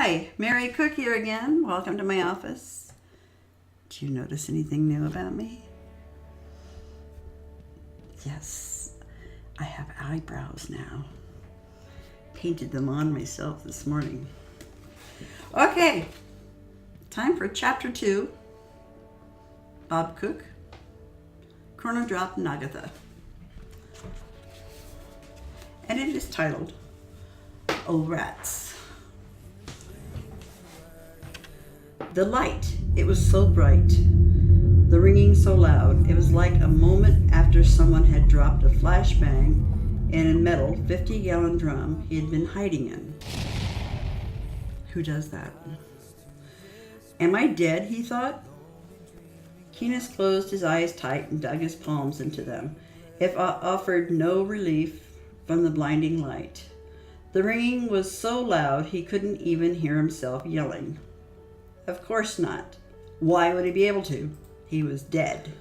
Hi, Mary Cook here again. Welcome to my office. Do you notice anything new about me? Yes, I have eyebrows now. Painted them on myself this morning. Okay, time for chapter 2. Bob Cook, Chrono dropped Nogatha. And it is titled, Oh Rats. The light, it was so bright, the ringing so loud, it was like a moment after someone had dropped a flashbang in a metal 50-gallon drum he had been hiding in. Who does that? Am I dead, he thought. Keenest closed his eyes tight and dug his palms into them. It offered no relief from the blinding light. The ringing was so loud he couldn't even hear himself yelling. Of course not. Why would he be able to? He was dead.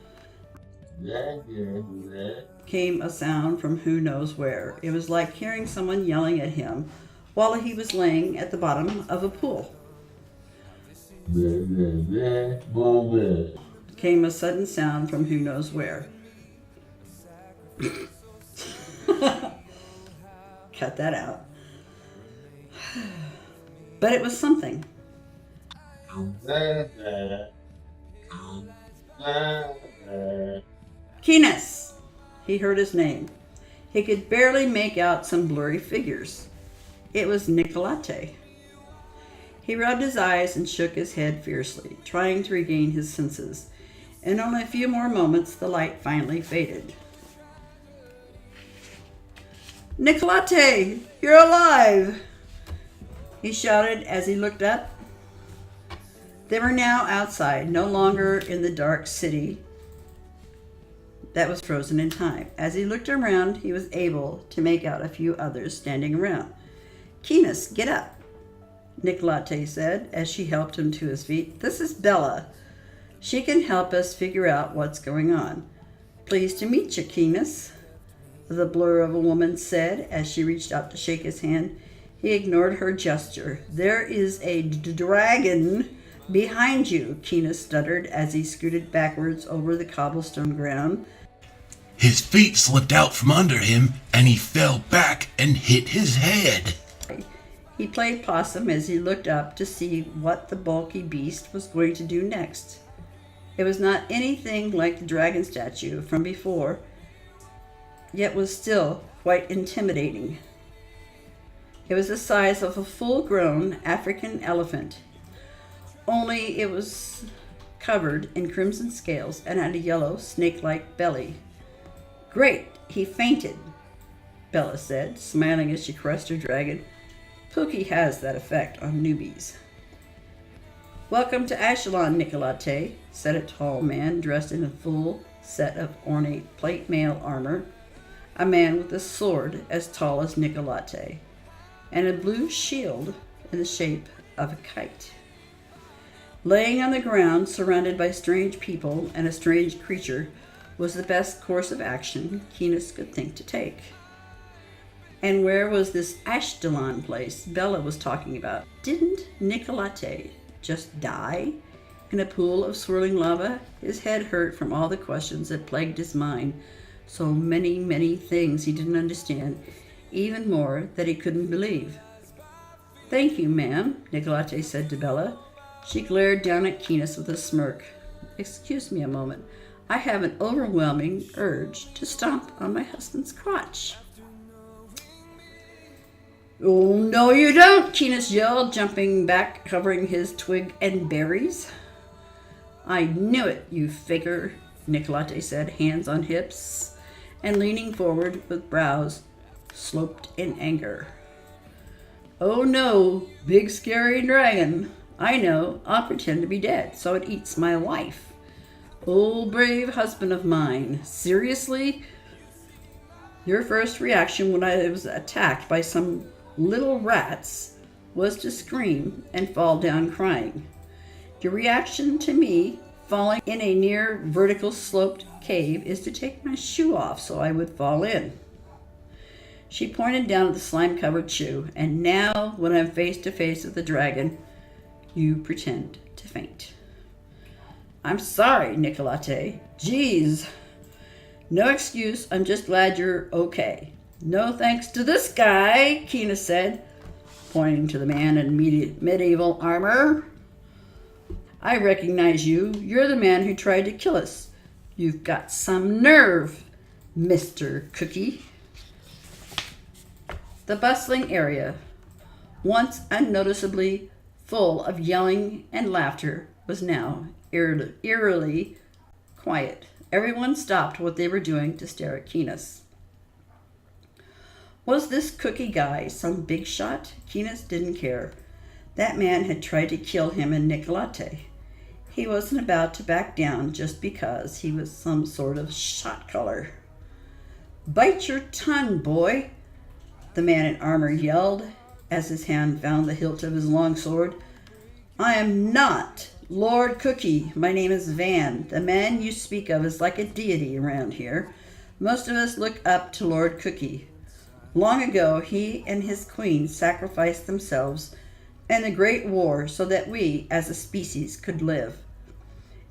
Came a sound from who knows where. It was like hearing someone yelling at him while he was laying at the bottom of a pool. Came a sudden sound from who knows where. Cut that out. But it was something. Keenest! He heard his name. He could barely make out some blurry figures. It was Nogatha. He rubbed his eyes and shook his head fiercely, trying to regain his senses. In only a few more moments, the light finally faded. Nogatha, you're alive! He shouted as he looked up. They were now outside, no longer in the dark city that was frozen in time. As he looked around, he was able to make out a few others standing around. Keenest, get up, Nogatha said as she helped him to his feet. This is Bella. She can help us figure out what's going on. Pleased to meet you, Keenest, the blur of a woman said as she reached out to shake his hand. He ignored her gesture. There is a dragon behind you, Keenest stuttered as he scooted backwards over the cobblestone ground. His feet slipped out from under him, and he fell back and hit his head. He played possum as he looked up to see what the bulky beast was going to do next. It was not anything like the dragon statue from before, yet was still quite intimidating. It was the size of a full-grown African elephant, only it was covered in crimson scales and had a yellow snake-like belly. Great, he fainted, Bella said, smiling as she caressed her dragon. Pookie has that effect on newbies. Welcome to Ashalon, Nogatha, said a tall man dressed in a full set of ornate plate mail armor, a man with a sword as tall as Nogatha, and a blue shield in the shape of a kite. Laying on the ground, surrounded by strange people and a strange creature, was the best course of action Keenest could think to take. And where was this Ashdalon place Bella was talking about? Didn't Nogatha just die in a pool of swirling lava? His head hurt from all the questions that plagued his mind. So many, many things he didn't understand, even more that he couldn't believe. Thank you, ma'am, Nogatha said to Bella. She glared down at Keenest with a smirk. Excuse me a moment. I have an overwhelming urge to stomp on my husband's crotch. Oh, no you don't, Keenest yelled, jumping back, covering his twig and berries. I knew it, you faker, Nogatha said, hands on hips, and leaning forward with brows sloped in anger. Oh no, big scary dragon. I know, I'll pretend to be dead so it eats my wife. Oh, brave husband of mine. Seriously? Your first reaction when I was attacked by some little rats was to scream and fall down crying. Your reaction to me falling in a near vertical sloped cave is to take my shoe off so I would fall in. She pointed down at the slime-covered shoe. "And now, when I'm face to face with the dragon, you pretend to faint." "I'm sorry, Nicolate. Geez. No excuse. I'm just glad you're okay." "No thanks to this guy," Kina said, pointing to the man in medieval armor. "I recognize you. You're the man who tried to kill us. You've got some nerve, Mr. Cookie." The bustling area, once unnoticeably full of yelling and laughter, was now eerily quiet. Everyone stopped what they were doing to stare at Keenis. Was this Cookie guy some big shot? Keenis didn't care. That man had tried to kill him and Nicolate. He wasn't about to back down just because he was some sort of shot caller. "Bite your tongue, boy," the man in armor yelled as his hand found the hilt of his long sword. "I am not Lord Cookie. My name is Van. The man you speak of is like a deity around here. Most of us look up to Lord Cookie. Long ago, he and his queen sacrificed themselves in the Great War so that we, as a species, could live.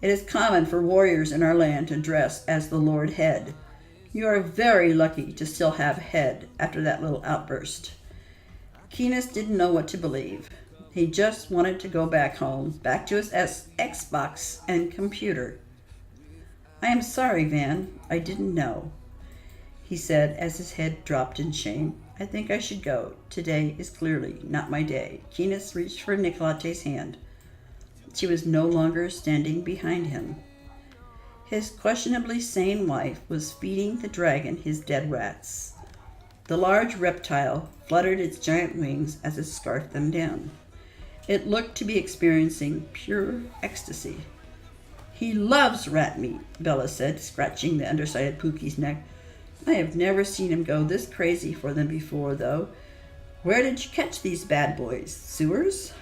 It is common for warriors in our land to dress as the Lord Head. You are very lucky to still have a head after that little outburst." Keenis didn't know what to believe. He just wanted to go back home, back to his Xbox and computer. "I am sorry, Van. I didn't know," he said as his head dropped in shame. "I think I should go. Today is clearly not my day." Keenis reached for Nicolate's hand. She was no longer standing behind him. His questionably sane wife was feeding the dragon his dead rats. The large reptile fluttered its giant wings as it scarfed them down. It looked to be experiencing pure ecstasy. "He loves rat meat," Bella said, scratching the underside of Pookie's neck. "I have never seen him go this crazy for them before, though. Where did you catch these bad boys? Sewers?"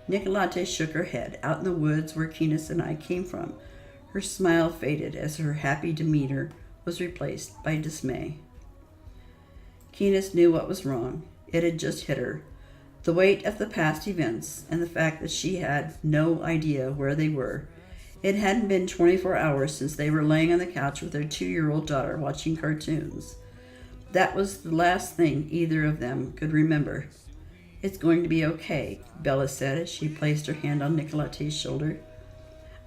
Nicolate shook her head. "Out in the woods where Keenis and I came from." Her smile faded as her happy demeanor was replaced by dismay. Keenis knew what was wrong. It had just hit her. The weight of the past events and the fact that she had no idea where they were. It hadn't been 24 hours since they were laying on the couch with their 2-year-old daughter watching cartoons. That was the last thing either of them could remember. "It's going to be okay," Bella said as she placed her hand on Nicolate's shoulder.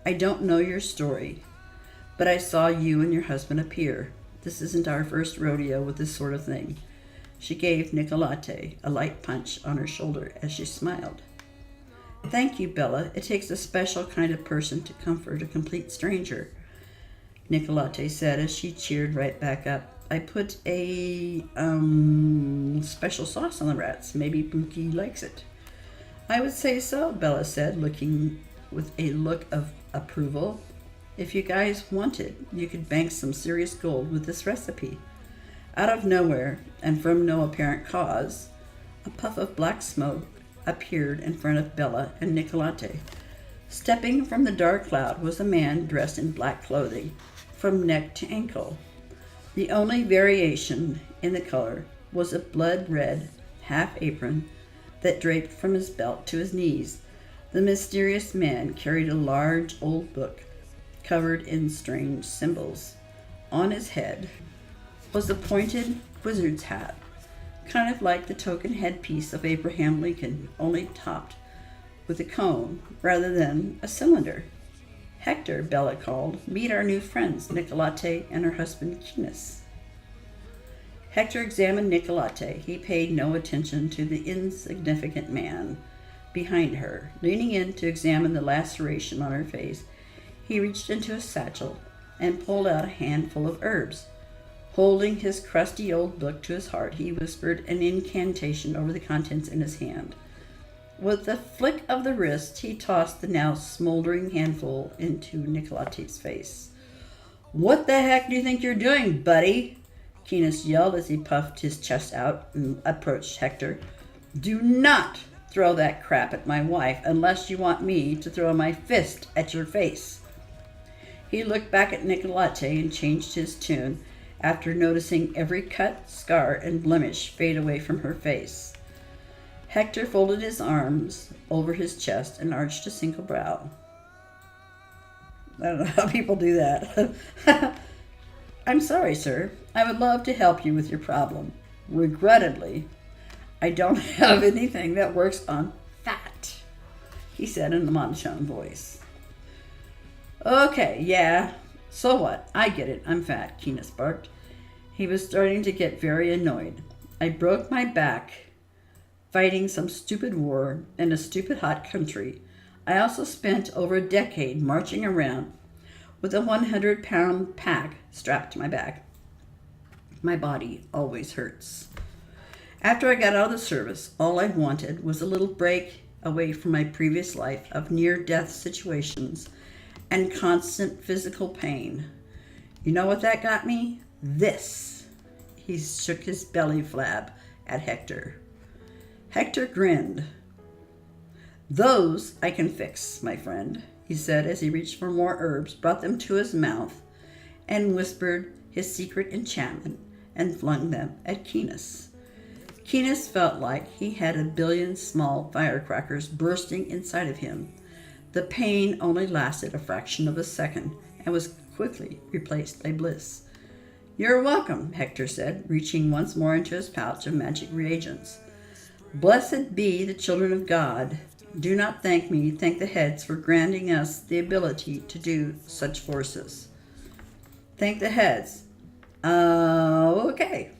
"I don't know your story, but I saw you and your husband appear. This isn't our first rodeo with this sort of thing." She gave Nicolate a light punch on her shoulder as she smiled. "Thank you, Bella. It takes a special kind of person to comfort a complete stranger," Nicolate said as she cheered right back up. "I put a special sauce on the rats. Maybe Pookie likes it." "I would say so," Bella said, looking with a look of approval. "If you guys wanted, you could bank some serious gold with this recipe." Out of nowhere, and from no apparent cause, a puff of black smoke appeared in front of Bella and Nicolate. Stepping from the dark cloud was a man dressed in black clothing, from neck to ankle. The only variation in the color was a blood-red half-apron that draped from his belt to his knees. The mysterious man carried a large old book covered in strange symbols. On his head was a pointed wizard's hat, kind of like the token headpiece of Abraham Lincoln, only topped with a cone rather than a cylinder. "Hector," Bella called. "Meet our new friends, Nicolate and her husband Keenis." Hector examined Nicolate. He paid no attention to the insignificant man behind her. Leaning in to examine the laceration on her face, he reached into a satchel and pulled out a handful of herbs. Holding his crusty old book to his heart, he whispered an incantation over the contents in his hand. With a flick of the wrist, he tossed the now smoldering handful into Nicolate's face. "What the heck do you think you're doing, buddy?" Keenis yelled as he puffed his chest out and approached Hector. "Do not throw that crap at my wife unless you want me to throw my fist at your face." He looked back at Nicolate and changed his tune. after noticing every cut, scar, and blemish fade away from her face. Hector folded his arms over his chest and arched a single brow. I don't know how people do that. I'm sorry, sir. I would love to help you with your problem. Regrettably, I don't have anything that works on fat, he said in a monotone voice. Okay, yeah. So what? I get it. I'm fat, Keenus barked. He was starting to get very annoyed. I broke my back fighting some stupid war in a stupid hot country. I also spent over a decade marching around with a 100-pound pack strapped to my back. My body always hurts. After I got out of the service, all I wanted was a little break away from my previous life of near-death situations and constant physical pain. You know what that got me? This. He shook his belly flab at Hector. Hector grinned. Those I can fix, my friend, he said as he reached for more herbs, brought them to his mouth, and whispered his secret enchantment and flung them at Keenus. Keenus felt like he had a billion small firecrackers bursting inside of him. The pain only lasted a fraction of a second and was quickly replaced by bliss. You're welcome, Hector said, reaching once more into his pouch of magic reagents. Blessed be the children of God. Do not thank me, thank the heads for granting us the ability to do such forces. Thank the heads. Okay.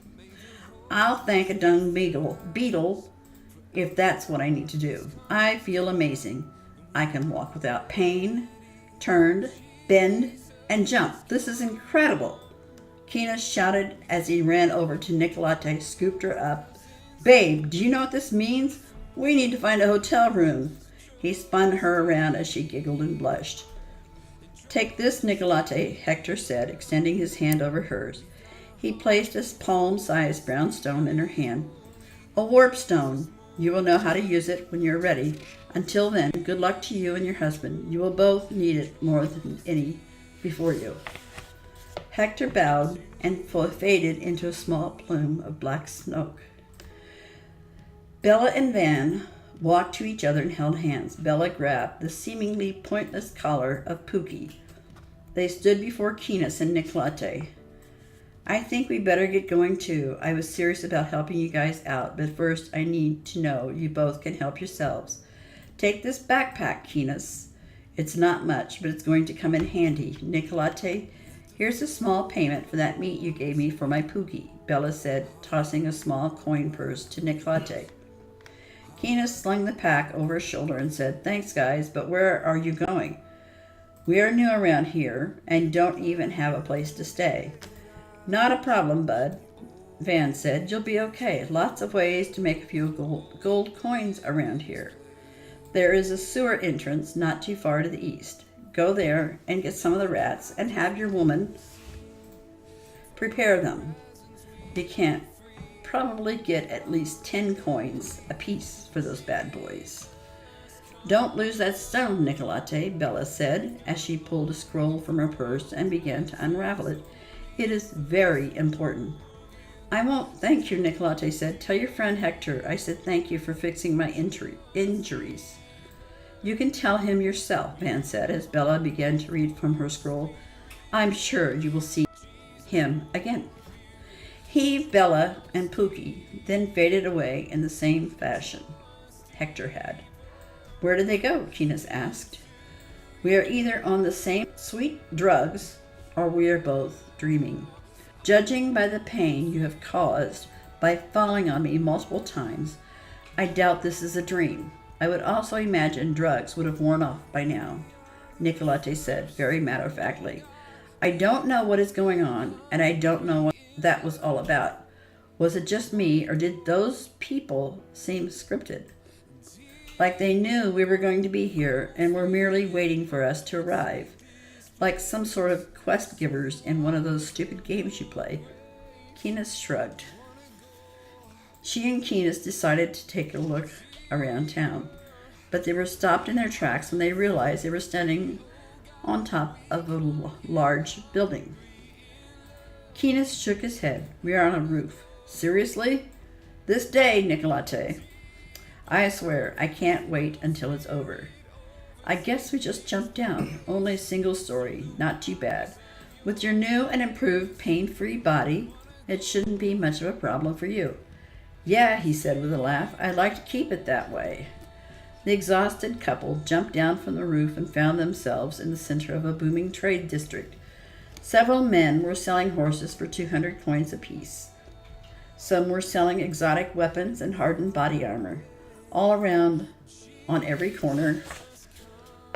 I'll thank a dung beetle if that's what I need to do. I feel amazing. I can walk without pain, turn, bend, and jump. This is incredible. Keenus shouted as he ran over to Nicolate, scooped her up. Babe, do you know what this means? We need to find a hotel room. He spun her around as she giggled and blushed. Take this, Nicolate, Hector said, extending his hand over hers. He placed a palm-sized brown stone in her hand. A warp stone. You will know how to use it when you're ready. Until then, good luck to you and your husband. You will both need it more than any before you. Hector bowed and faded into a small plume of black smoke. Bella and Van walked to each other and held hands. Bella grabbed the seemingly pointless collar of Pookie. They stood before Keenus and Nicolate. I think we better get going too. I was serious about helping you guys out, but first I need to know you both can help yourselves. Take this backpack, Keenus. It's not much, but it's going to come in handy. Nicolate, here's a small payment for that meat you gave me for my Pookie, Bella said, tossing a small coin purse to Nicolate. Keenus slung the pack over his shoulder and said, Thanks, guys, but where are you going? We are new around here and don't even have a place to stay. Not a problem, bud, Van said. You'll be okay. Lots of ways to make a few gold coins around here. There is a sewer entrance not too far to the east. Go there and get some of the rats and have your woman prepare them. You can't probably get at least 10 coins apiece for those bad boys. Don't lose that stone, Nicolate, Bella said as she pulled a scroll from her purse and began to unravel it. It is very important. I won't, thank you, Nicolate said. Tell your friend Hector I said thank you for fixing my injuries. You can tell him yourself, Van said as Bella began to read from her scroll. I'm sure you will see him again. He, Bella, and Pookie then faded away in the same fashion Hector had. Where did they go? Keenus asked. We are either on the same sweet drugs or we are both dreaming. Judging by the pain you have caused by falling on me multiple times, I doubt this is a dream. I would also imagine drugs would have worn off by now, Nicolate said very matter-of-factly. I don't know what is going on, and I don't know what that was all about. Was it just me, or did those people seem scripted? Like they knew we were going to be here and were merely waiting for us to arrive. Like some sort of quest givers in one of those stupid games you play. Keenus shrugged. She and Keenus decided to take a look around town, but they were stopped in their tracks when they realized they were standing on top of a large building. Keenest shook his head. We are on a roof. Seriously? This day, Nicolate. I swear, I can't wait until it's over. I guess we just jumped down. Only a single story. Not too bad. With your new and improved pain-free body, it shouldn't be much of a problem for you. Yeah, he said with a laugh. I'd like to keep it that way. The exhausted couple jumped down from the roof and found themselves in the center of a booming trade district. Several men were selling horses for 200 coins apiece. Some were selling exotic weapons and hardened body armor. All around, on every corner,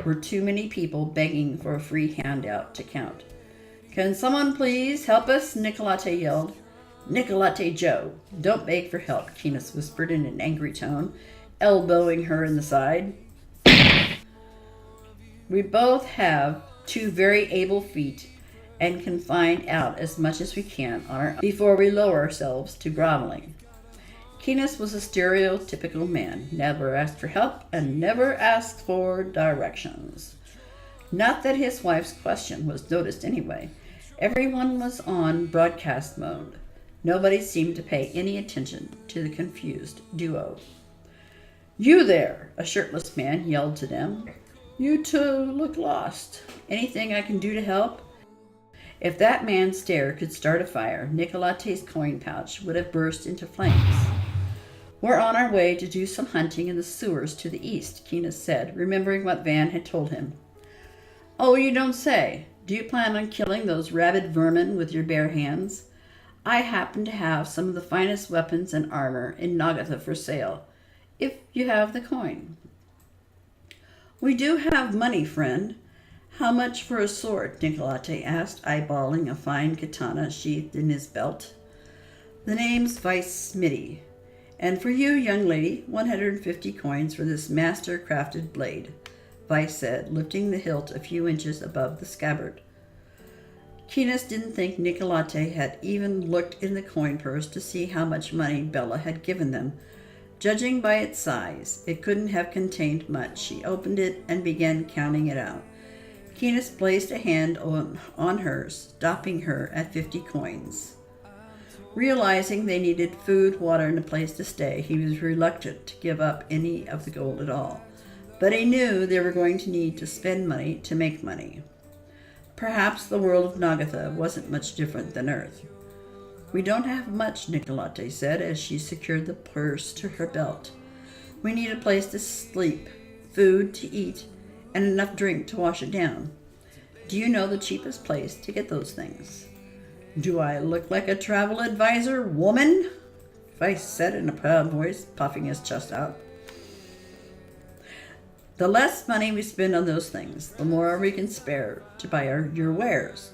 were too many people begging for a free handout to count. Can someone please help us? Nicolate yelled. Nicolate Joe, don't beg for help, Keenest whispered in an angry tone, elbowing her in the side. We both have two very able feet and can find out as much as we can on our own before we lower ourselves to groveling. Keenest was a stereotypical man, never asked for help and never asked for directions. Not that his wife's question was noticed anyway. Everyone was on broadcast mode. Nobody seemed to pay any attention to the confused duo. You there, a shirtless man yelled to them. You two look lost. Anything I can do to help? If that man's stare could start a fire, Nicolate's coin pouch would have burst into flames. We're on our way to do some hunting in the sewers to the east, Keenest said, remembering what Van had told him. Oh, you don't say. Do you plan on killing those rabid vermin with your bare hands? I happen to have some of the finest weapons and armor in Nogatha for sale, if you have the coin. We do have money, friend. How much for a sword? Nicolate asked, eyeballing a fine katana sheathed in his belt. The name's Vice Smitty. And for you, young lady, 150 coins for this master-crafted blade, Vice said, lifting the hilt a few inches above the scabbard. Keenest didn't think Nicolate had even looked in the coin purse to see how much money Bella had given them. Judging by its size, it couldn't have contained much. She opened it and began counting it out. Keenest placed a hand on hers, stopping her at 50 coins. Realizing they needed food, water, and a place to stay, he was reluctant to give up any of the gold at all. But he knew they were going to need to spend money to make money. Perhaps the world of Nogatha wasn't much different than Earth. We don't have much, Nicolate said as she secured the purse to her belt. We need a place to sleep, food to eat, and enough drink to wash it down. Do you know the cheapest place to get those things? Do I look like a travel advisor, woman? Vice said in a proud voice, puffing his chest out. The less money we spend on those things, the more we can spare to buy your wares.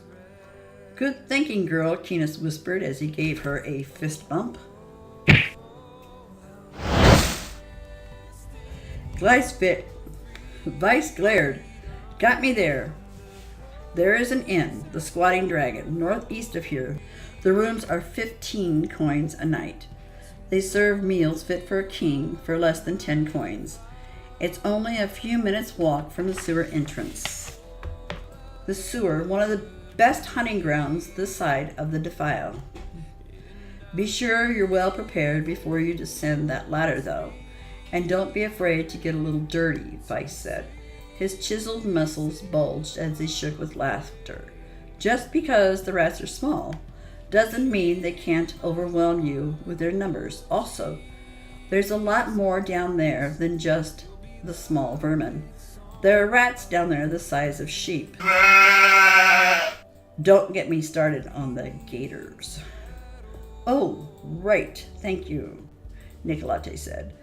Good thinking, girl, Keenest whispered as he gave her a fist bump. Vice glared. Got me there. There is an inn, the Squatting Dragon, northeast of here. The rooms are 15 coins a night. They serve meals fit for a king for less than 10 coins. It's only a few minutes' walk from the sewer entrance. The sewer, one of the best hunting grounds this side of the defile. Be sure you're well prepared before you descend that ladder, though. And don't be afraid to get a little dirty, Vice said. His chiseled muscles bulged as he shook with laughter. Just because the rats are small doesn't mean they can't overwhelm you with their numbers. Also, there's a lot more down there than just the small vermin. There are rats down there the size of sheep. Don't get me started on the gators. Oh, right, thank you, Nicolate said.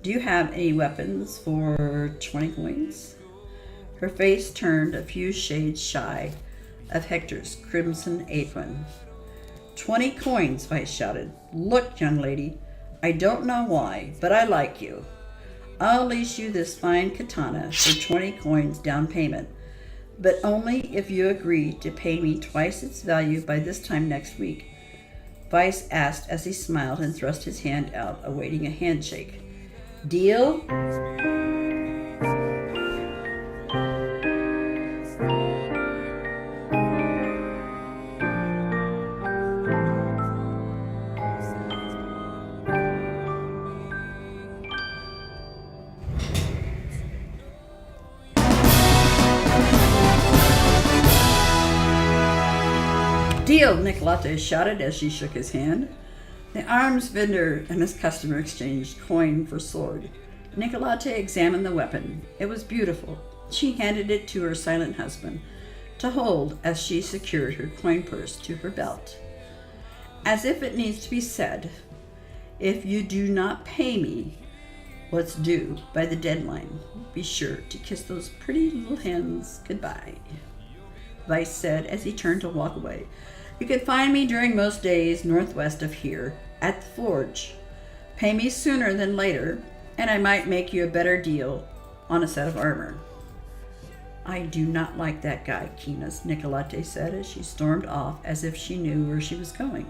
Do you have any weapons for 20 coins? Her face turned a few shades shy of Hector's crimson apron. 20 coins, Vice shouted. Look, young lady, I don't know why, but I like you. I'll lease you this fine katana for 20 coins down payment, but only if you agree to pay me twice its value by this time next week, Vice asked as he smiled and thrust his hand out, awaiting a handshake. Deal? deal, Nicolate shouted as she shook his hand. The arms vendor and his customer exchanged coin for sword. Nicolate examined the weapon. It was beautiful. She handed it to her silent husband to hold as she secured her coin purse to her belt. As if it needs to be said, if you do not pay me what's due by the deadline, be sure to kiss those pretty little hands goodbye, Vice said as he turned to walk away. You can find me during most days northwest of here, at the forge. Pay me sooner than later, and I might make you a better deal on a set of armor. I do not like that guy, Keenis, Nicolate said as she stormed off as if she knew where she was going.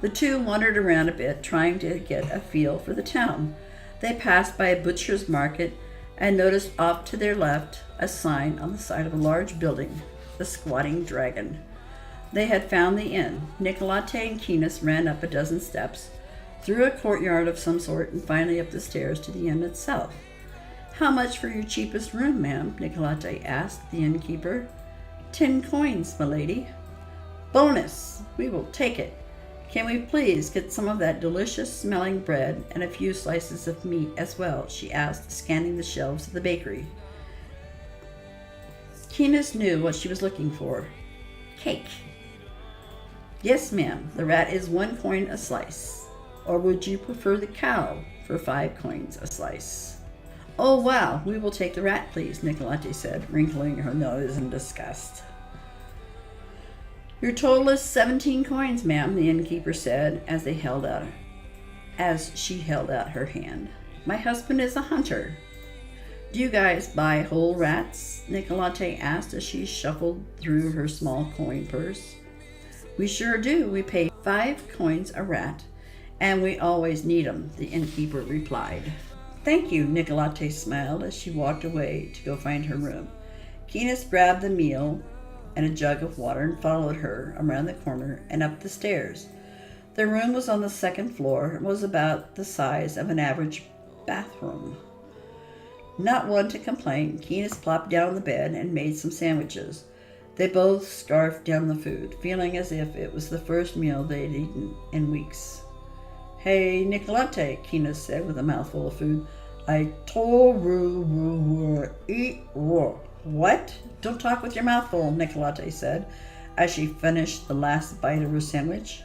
The two wandered around a bit, trying to get a feel for the town. They passed by a butcher's market and noticed off to their left a sign on the side of a large building, the Squatting Dragon. They had found the inn. Nicolate and Keenis ran up a dozen steps, through a courtyard of some sort, and finally up the stairs to the inn itself. How much for your cheapest room, ma'am? Nicolate asked the innkeeper. 10 coins, milady. Bonus! We will take it. Can we please get some of that delicious-smelling bread and a few slices of meat as well? She asked, scanning the shelves of the bakery. Keenis knew what she was looking for. Cake. Yes, ma'am. The rat is 1 coin a slice. Or would you prefer the cow for 5 coins a slice? Oh, wow. We will take the rat, please, Nicolate said, wrinkling her nose in disgust. Your total is 17 coins, ma'am, the innkeeper said as she held out her hand. My husband is a hunter. Do you guys buy whole rats? Nicolate asked as she shuffled through her small coin purse. We sure do. We pay 5 coins a rat, and we always need 'em, the innkeeper replied. Thank you, Nicolate smiled as she walked away to go find her room. Keenis grabbed the meal and a jug of water and followed her around the corner and up the stairs. The room was on the 2nd floor and was about the size of an average bathroom. Not one to complain, Keenis plopped down on the bed and made some sandwiches. They both scarfed down the food, feeling as if it was the first meal they'd eaten in weeks. Hey, Nicolate, Keenis said with a mouthful of food. I told you eat raw. What? Don't talk with your mouth full, Nicolate said, as she finished the last bite of her sandwich.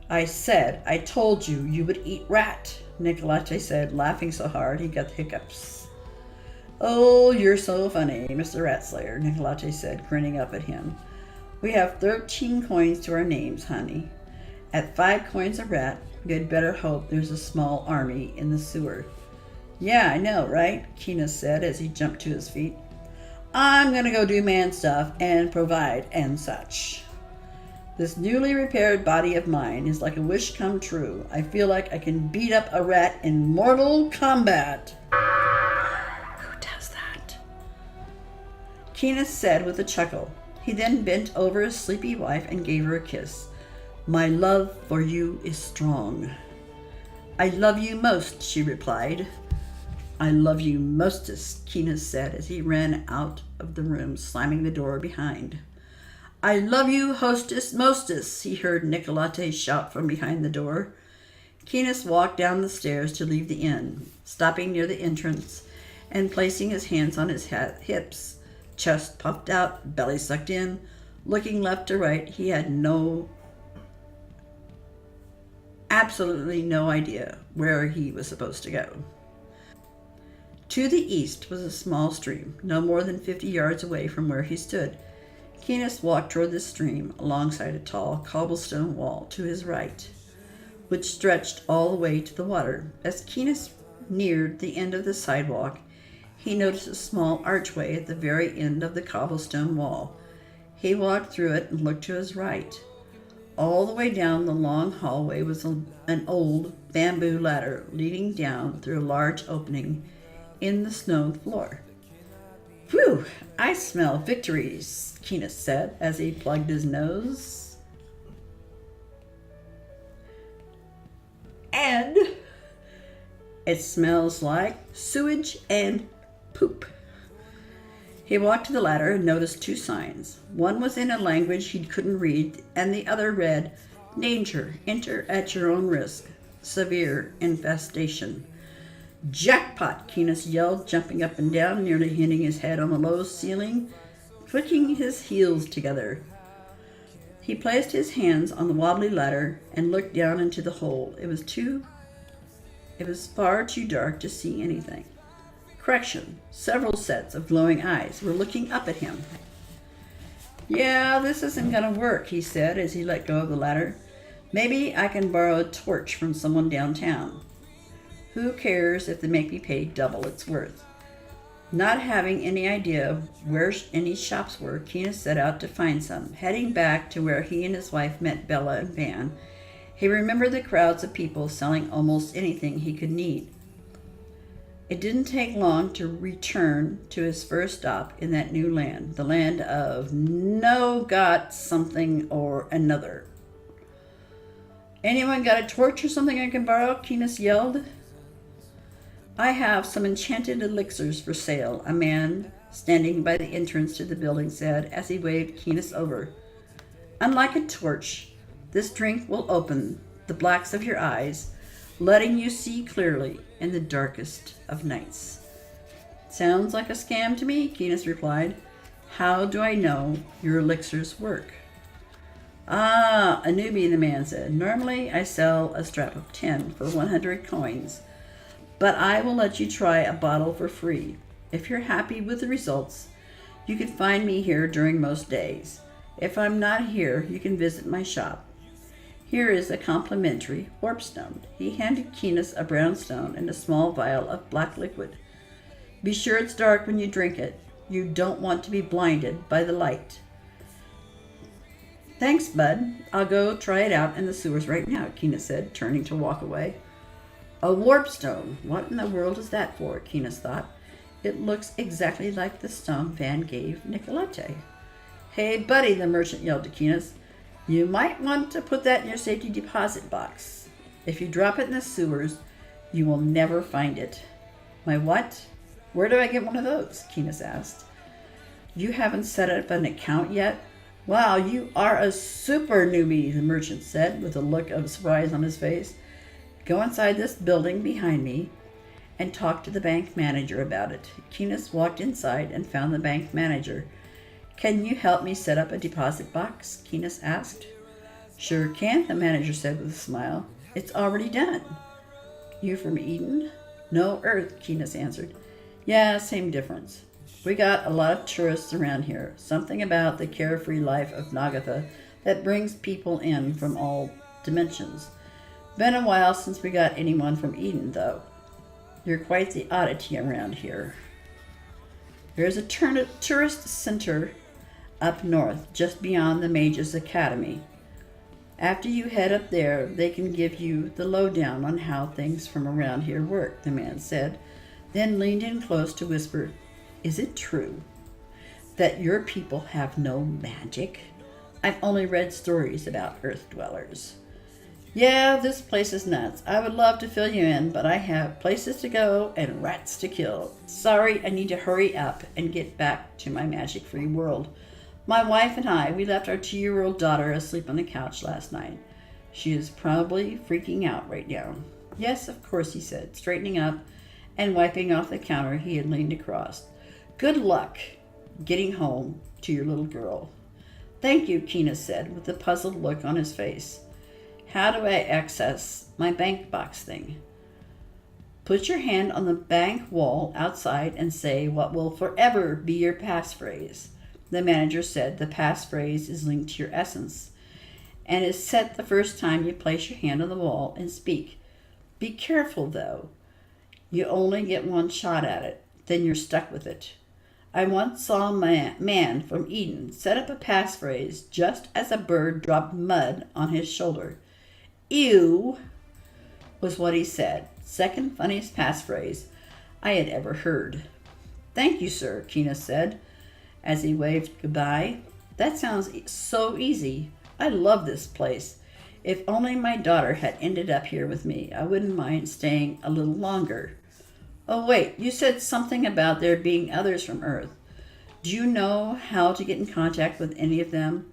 I said, I told you you would eat rat, Nicolate said, laughing so hard he got the hiccups. Oh, you're so funny, Mr. Ratslayer, Nicolate said, grinning up at him. We have 13 coins to our names, honey. At 5 coins a rat, you'd better hope there's a small army in the sewer. Yeah, I know, right? Keenis said as he jumped to his feet. I'm gonna go do man stuff and provide and such. This newly repaired body of mine is like a wish come true. I feel like I can beat up a rat in mortal combat. Who does that? Keenis said with a chuckle. He then bent over his sleepy wife and gave her a kiss. My love for you is strong. I love you most, she replied. I love you mostest, Keenis said as he ran out of the room, slamming the door behind. I love you, hostess mostest, he heard Nicolate shout from behind the door. Keenis walked down the stairs to leave the inn, stopping near the entrance and placing his hands on his hips, chest puffed out, belly sucked in. Looking left to right, he had absolutely no idea where he was supposed to go. To the east was a small stream, no more than 50 yards away from where he stood. Keenis walked toward the stream alongside a tall cobblestone wall to his right, which stretched all the way to the water. As Keenis neared the end of the sidewalk, he noticed a small archway at the very end of the cobblestone wall. He walked through it and looked to his right. All the way down the long hallway was an old bamboo ladder leading down through a large opening in the stone floor. Phew, I smell victories, Keenis said as he plugged his nose. And it smells like sewage and poop. He walked to the ladder and noticed two signs. One was in a language he couldn't read, and the other read, "Danger, enter at your own risk. Severe infestation." "Jackpot!" Keenis yelled, jumping up and down, nearly hitting his head on the low ceiling, clicking his heels together. He placed his hands on the wobbly ladder and looked down into the hole. It was far too dark to see anything. Correction, several sets of glowing eyes were looking up at him. "Yeah, this isn't going to work," he said as he let go of the ladder. "Maybe I can borrow a torch from someone downtown. Who cares if they make me pay double its worth?" Not having any idea of where any shops were, Keenis set out to find some. Heading back to where he and his wife met Bella and Van, he remembered the crowds of people selling almost anything he could need. It didn't take long to return to his first stop in that new land, the land of Nogatha something or another. "Anyone got a torch or something I can borrow?" Keenis yelled. "I have some enchanted elixirs for sale," a man standing by the entrance to the building said as he waved Keenis over. "Unlike a torch, this drink will open the blacks of your eyes, letting you see clearly in the darkest of nights." "Sounds like a scam to me," Keenis replied. "How do I know your elixirs work?" "Ah, a newbie," the man said. "Normally I sell a strap of 10 for 100 coins, but I will let you try a bottle for free. If you're happy with the results, you can find me here during most days. If I'm not here, you can visit my shop. Here is a complimentary warp stone." He handed Keenis a brown stone and a small vial of black liquid. "Be sure it's dark when you drink it. You don't want to be blinded by the light." "Thanks, bud. I'll go try it out in the sewers right now," Keenis said, turning to walk away. A warp stone. What in the world is that for? Keenis thought. It looks exactly like the stone Van gave Nicolette. "Hey, buddy," the merchant yelled to Keenis. "You might want to put that in your safety deposit box. If you drop it in the sewers, you will never find it." "My what? Where do I get one of those?" Keenis asked. "You haven't set up an account yet? Wow, you are a super newbie," the merchant said with a look of surprise on his face. "Go inside this building behind me and talk to the bank manager about it." Keenis walked inside and found the bank manager. "Can you help me set up a deposit box?" Keenis asked. "Sure can," the manager said with a smile. "It's already done." "You from Eden?" "No, Earth," Keenis answered. "Yeah, same difference. We got a lot of tourists around here. Something about the carefree life of Nogatha that brings people in from all dimensions. Been a while since we got anyone from Eden, though. You're quite the oddity around here. There's a tourist center up north, just beyond the Mage's Academy. After you head up there, they can give you the lowdown on how things from around here work," the man said, then leaned in close to whisper, "Is it true that your people have no magic? I've only read stories about Earth dwellers." "Yeah, this place is nuts. I would love to fill you in, but I have places to go and rats to kill. Sorry, I need to hurry up and get back to my magic-free world. My wife and I, we left our 2-year-old daughter asleep on the couch last night. She is probably freaking out right now." "Yes, of course," he said, straightening up and wiping off the counter he had leaned across. "Good luck getting home to your little girl." "Thank you," Keenis said with a puzzled look on his face. "How do I access my bank box thing?" "Put your hand on the bank wall outside and say what will forever be your passphrase." The manager said the passphrase is linked to your essence and is set the first time you place your hand on the wall and speak. Be careful, though. You only get one shot at it, then you're stuck with it. I once saw a man from Eden set up a passphrase just as a bird dropped mud on his shoulder. "Ew," was what he said. Second funniest passphrase I had ever heard. "Thank you, sir," Keenis said as he waved goodbye. "That sounds so easy. I love this place. If only my daughter had ended up here with me, I wouldn't mind staying a little longer." "Oh, wait, you said something about there being others from Earth. Do you know how to get in contact with any of them?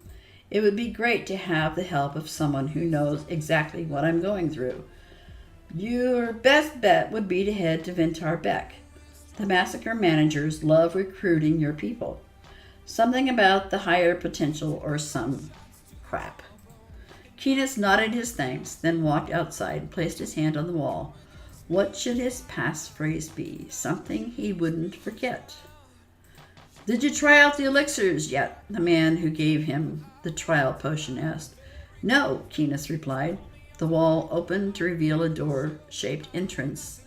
It would be great to have the help of someone who knows exactly what I'm going through. Your best bet would be to head to Ventar Beck. The massacre managers love recruiting your people. Something about the higher potential or some crap. Keenis nodded his thanks, then walked outside and placed his hand on the wall. What should his passphrase be? Something he wouldn't forget. Did you try out the elixirs yet? The man who gave him the trial potion asked. No, Keenis replied. The wall opened to reveal a door-shaped entrance,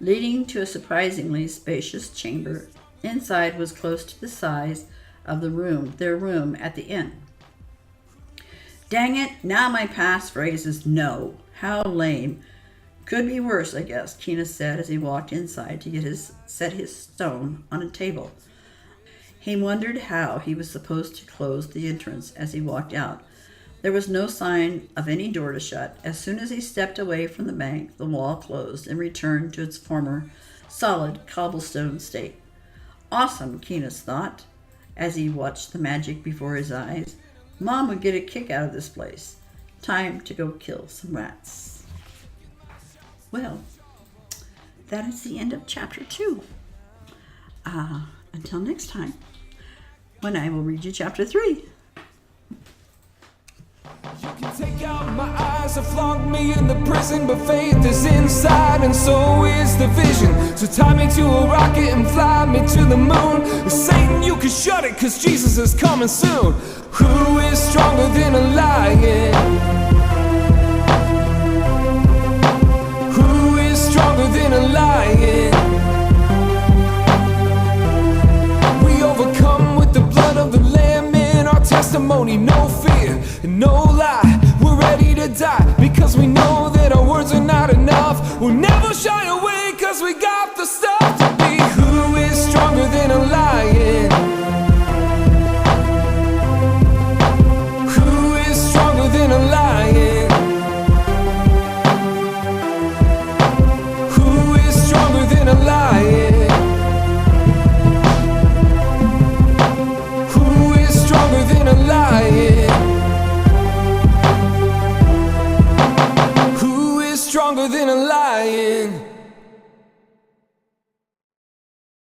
leading to a surprisingly spacious chamber. Inside was close to the size of their room at the inn. Dang it, now my passphrase is no. How lame. Could be worse, I guess, Keenis said as he walked inside to set his stone on a table. He wondered how he was supposed to close the entrance as he walked out. There was no sign of any door to shut. As soon as he stepped away from the bank, the wall closed and returned to its former solid cobblestone state. Awesome, Keenis thought, as he watched the magic before his eyes. Mom would get a kick out of this place. Time to go kill some rats. Well, that is the end of chapter 2. Until next time, when I will read you chapter 3. You can take out my eyes and flog me in the prison, but faith is inside and so is the vision. So tie me to a rocket and fly me to the moon. Satan, you can shut it, cause Jesus is coming soon. Who is stronger than a lion? Who is stronger than a lion? We overcome with the blood of the Lamb in our testimony. No fear and no lie. We're ready to die because we know that our words are not enough. We'll never shy away cause we got the stuff.